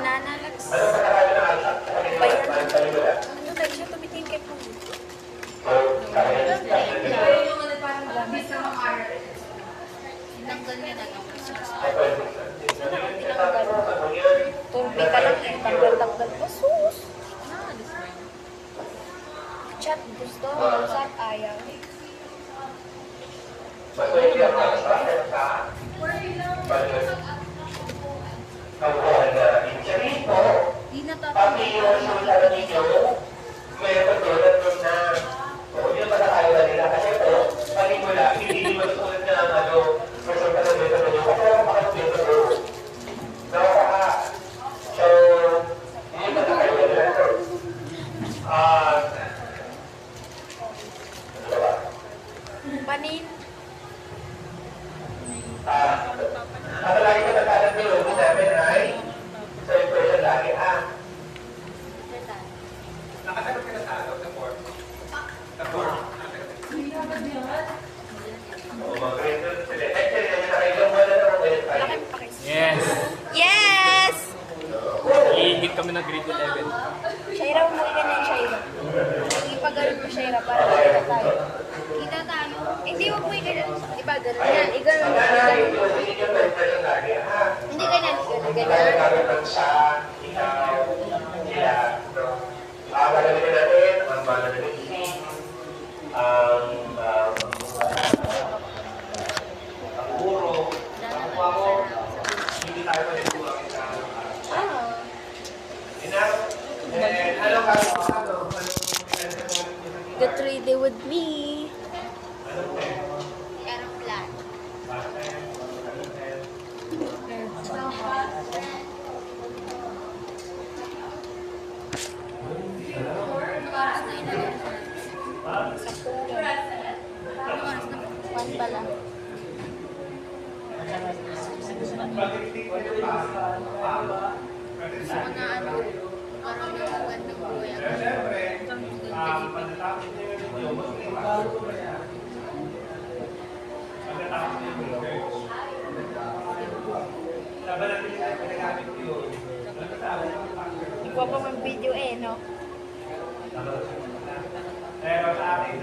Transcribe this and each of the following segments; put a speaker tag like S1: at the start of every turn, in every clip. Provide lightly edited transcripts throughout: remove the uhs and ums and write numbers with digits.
S1: banana lags. Bayan. Ano tayo siya tumitingin kay po. Tinanggal niya na lang. Sana ang tinanggal. Turbi ka lang eh. Tanggal-tanggal pa. Sus! Chat gusto. Usap ayaw. Di na panin.
S2: Ang lagi ko nagkalat ng logo namin ay sa impression lagi Nakasagot ka na sa ano? Sa form? Sa form? Oo, mga grade doon sila. Actually, nakailang wala na ng grade 5.
S3: Yes!
S1: Yes!
S3: Iingit kami ng grade 11.
S1: Shaira, umuwi ka na yun, Shaira. Ipagalit mo, Shaira, para kita tayo. Kita tayo. Hindi, huwag mo ganyan. Diba, ganun yan. Iganon na. Hindi ganyan. Ganyan.
S2: Gagawin natin ang bala na nag-isip, ang guro, ang kwamo, hindi tayo pa nito ang isang ano ka?
S1: Get ready with me. Aeroplan. One pala. Sa mga ano, parang magandang buhay ikaw pa mang video eh, no?
S2: Pero sa akin,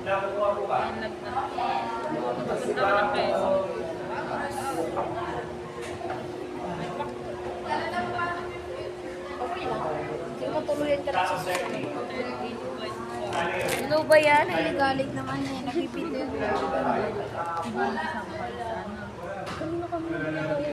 S2: nakuha ko ba?
S1: Okay lang. Hindi matuluyan ka lang sa susunod. Ano ba yan? Naligalig naman eh. Nakipito yun. Kanino kami